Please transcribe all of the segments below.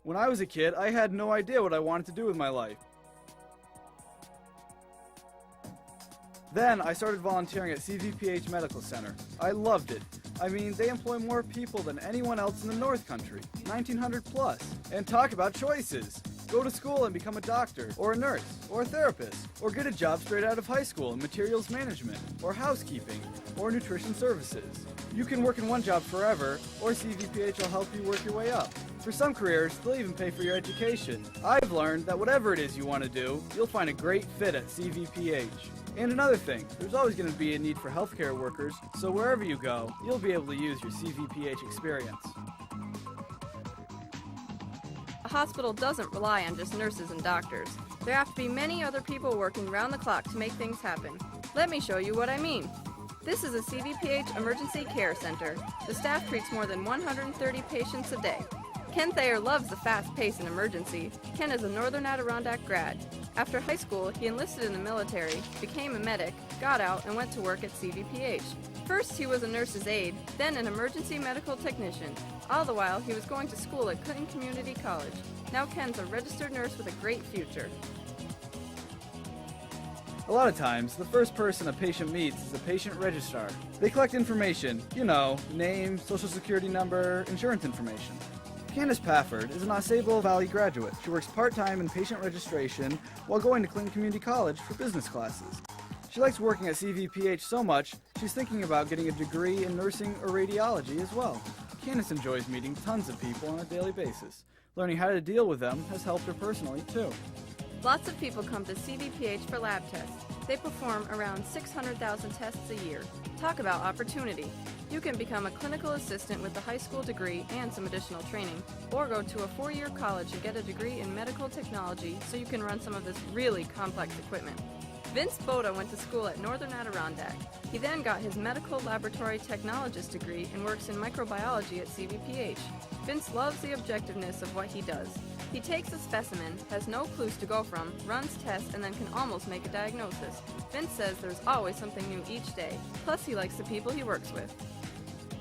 When I was a kid, I had no idea what I wanted to do with my life. Then I started volunteering at CVPH Medical Center. I loved it. I mean, they employ more people than anyone else in the North Country, 1,900 plus. And talk about choices. Go to school and become a doctor, or a nurse, or a therapist, or get a job straight out of high school in materials management, or housekeeping, or nutrition services. You can work in one job forever, or CVPH will help you work your way up. For some careers, they'll even pay for your education. I've learned that whatever it is you want to do, you'll find a great fit at CVPH. And another thing, there's always going to be a need for healthcare workers, so wherever you go, you'll be able to use your CVPH experience. A hospital doesn't rely on just nurses and doctors. There have to be many other people working round the clock to make things happen. Let me show you what I mean. This is a CVPH Emergency Care Center. The staff treats more than 130 patients a day. Ken Thayer loves the fast pace in emergency. Ken is a Northern Adirondack grad. After high school, he enlisted in the military, became a medic, got out, and went to work at CVPH. First, he was a nurse's aide, then an emergency medical technician. All the while, he was going to school at Clinton Community College. Now Ken's a registered nurse with a great future. A lot of times, the first person a patient meets is the patient registrar. They collect information, you know, name, social security number, insurance information. Candace Pafford is an Osable Valley graduate. She works part-time in patient registration while going to Clinton Community College for business classes. She likes working at CVPH so much, she's thinking about getting a degree in nursing or radiology as well. Candace enjoys meeting tons of people on a daily basis. Learning how to deal with them has helped her personally, too. Lots of people come to CVPH for lab tests. They perform around 600,000 tests a year. Talk about opportunity. You can become a clinical assistant with a high school degree and some additional training, or go to a 4-year college and get a degree in medical technology so you can run some of this really complex equipment. Vince Boda went to school at Northern Adirondack. He then got his medical laboratory technologist degree and works in microbiology at CVPH. Vince loves the objectiveness of what he does. He takes a specimen, has no clues to go from, runs tests, and then can almost make a diagnosis. Vince says there's always something new each day. Plus, he likes the people he works with.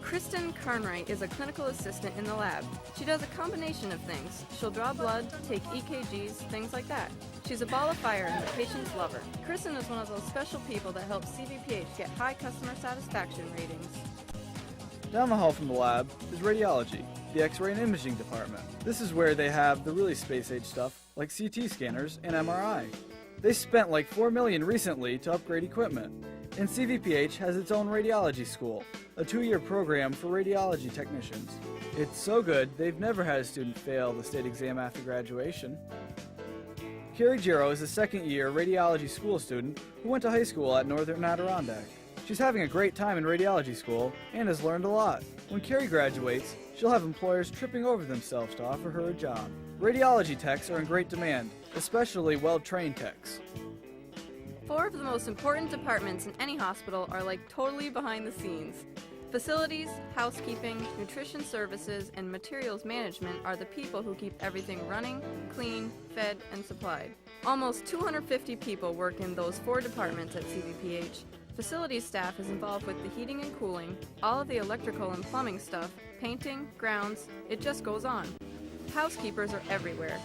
Kristen Carnwright is a clinical assistant in the lab. She does a combination of things. She'll draw blood, take EKGs, things like that. She's a ball of fire and the patients love her. Kristen is one of those special people that helps CVPH get high customer satisfaction ratings. Down the hall from the lab is Radiology, the X-ray and imaging department. This is where they have the really space-age stuff, like CT scanners and MRI. They spent like $4 million recently to upgrade equipment. And CVPH has its own radiology school, a 2-year program for radiology technicians. It's so good, they've never had a student fail the state exam after graduation. Carrie Giro is a second-year radiology school student who went to high school at Northern Adirondack. She's having a great time in radiology school and has learned a lot. When Carrie graduates, she'll have employers tripping over themselves to offer her a job. Radiology techs are in great demand, especially well-trained techs. 4 of the most important departments in any hospital are like totally behind the scenes. Facilities, housekeeping, nutrition services, and materials management are the people who keep everything running, clean, fed, and supplied. Almost 250 people work in those 4 departments at CVPH. Facilities staff is involved with the heating and cooling, all of the electrical and plumbing stuff, painting, grounds, it just goes on. Housekeepers are everywhere.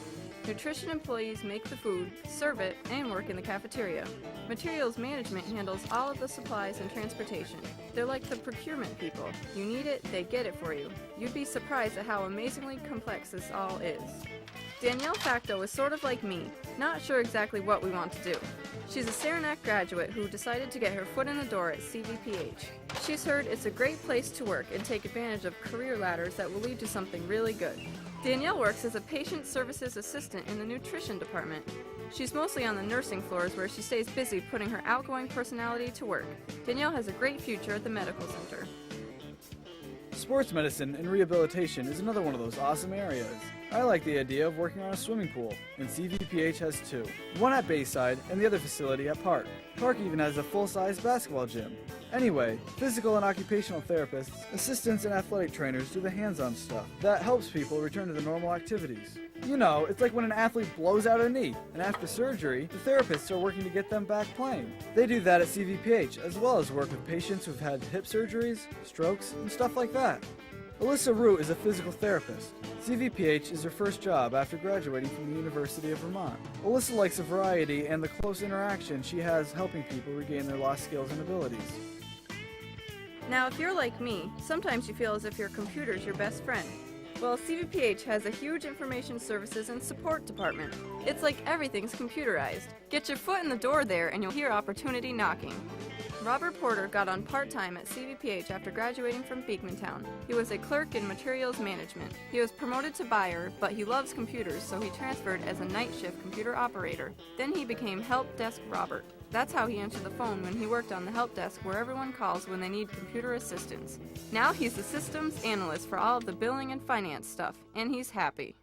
Nutrition employees make the food, serve it, and work in the cafeteria. Materials management handles all of the supplies and transportation. They're like the procurement people. You need it, they get it for you. You'd be surprised at how amazingly complex this all is. Danielle Facto is sort of like me, not sure exactly what we want to do. She's a Saranac graduate who decided to get her foot in the door at CVPH. She's heard it's a great place to work and take advantage of career ladders that will lead to something really good. Danielle works as a patient services assistant in the nutrition department. She's mostly on the nursing floors where she stays busy putting her outgoing personality to work. Danielle has a great future at the medical center. Sports medicine and rehabilitation is another one of those awesome areas. I like the idea of working on a swimming pool, and CVPH has 2. One at Bayside and the other facility at Park. Park even has a full-size basketball gym. Anyway, physical and occupational therapists, assistants, and athletic trainers do the hands-on stuff that helps people return to the normal activities. You know, it's like when an athlete blows out a knee, and after surgery, the therapists are working to get them back playing. They do that at CVPH, as well as work with patients who've had hip surgeries, strokes, and stuff like that. Alyssa Root is a physical therapist. CVPH is her first job after graduating from the University of Vermont. Alyssa likes the variety and the close interaction she has helping people regain their lost skills and abilities. Now, if you're like me, sometimes you feel as if your computer's your best friend. Well, CVPH has a huge information services and support department. It's like everything's computerized. Get your foot in the door there and you'll hear opportunity knocking. Robert Porter got on part-time at CVPH after graduating from Beekmantown. He was a clerk in materials management. He was promoted to buyer, but he loves computers, so he transferred as a night shift computer operator. Then he became Help Desk Robert. That's how he answered the phone when he worked on the help desk where everyone calls when they need computer assistance. Now he's the systems analyst for all of the billing and finance stuff, and he's happy.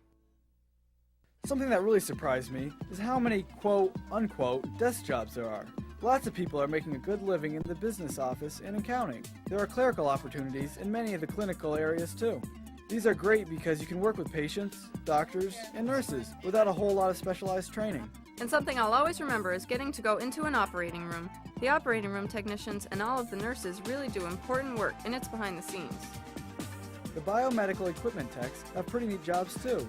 Something that really surprised me is how many quote-unquote desk jobs there are. Lots of people are making a good living in the business office and accounting. There are clerical opportunities in many of the clinical areas too. These are great because you can work with patients, doctors, and nurses without a whole lot of specialized training. And something I'll always remember is getting to go into an operating room. The operating room technicians and all of the nurses really do important work, and it's behind the scenes. The biomedical equipment techs have pretty neat jobs too.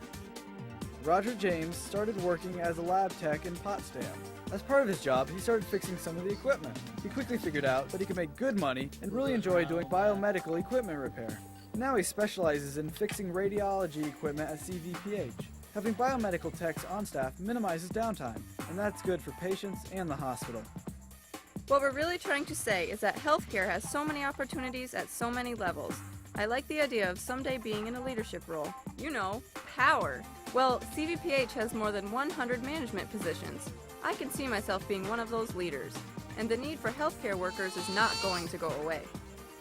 Roger James started working as a lab tech in Potsdam. As part of his job, he started fixing some of the equipment. He quickly figured out that he could make good money and really enjoy doing biomedical equipment repair. Now he specializes in fixing radiology equipment at CVPH. Having biomedical techs on staff minimizes downtime, and that's good for patients and the hospital. What we're really trying to say is that healthcare has so many opportunities at so many levels. I like the idea of someday being in a leadership role. You know, power. Well, CVPH has more than 100 management positions. I can see myself being one of those leaders, and the need for healthcare workers is not going to go away.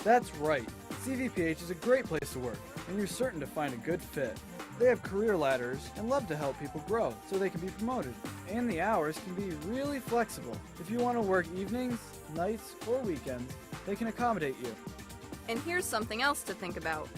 That's right. CVPH is a great place to work, and you're certain to find a good fit. They have career ladders and love to help people grow so they can be promoted. And the hours can be really flexible. If you want to work evenings, nights, or weekends, they can accommodate you. And here's something else to think about.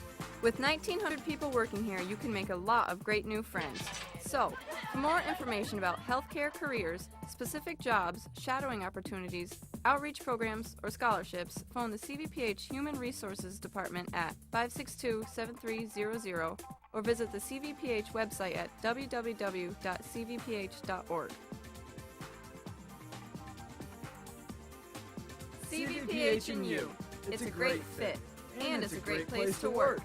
With 1,900 people working here, you can make a lot of great new friends. So, for more information about healthcare careers, specific jobs, shadowing opportunities, outreach programs, or scholarships, phone the CVPH Human Resources Department at 562-7300 or visit the CVPH website at www.cvph.org. CVPH and you. It's a great fit, and it's a great place to work.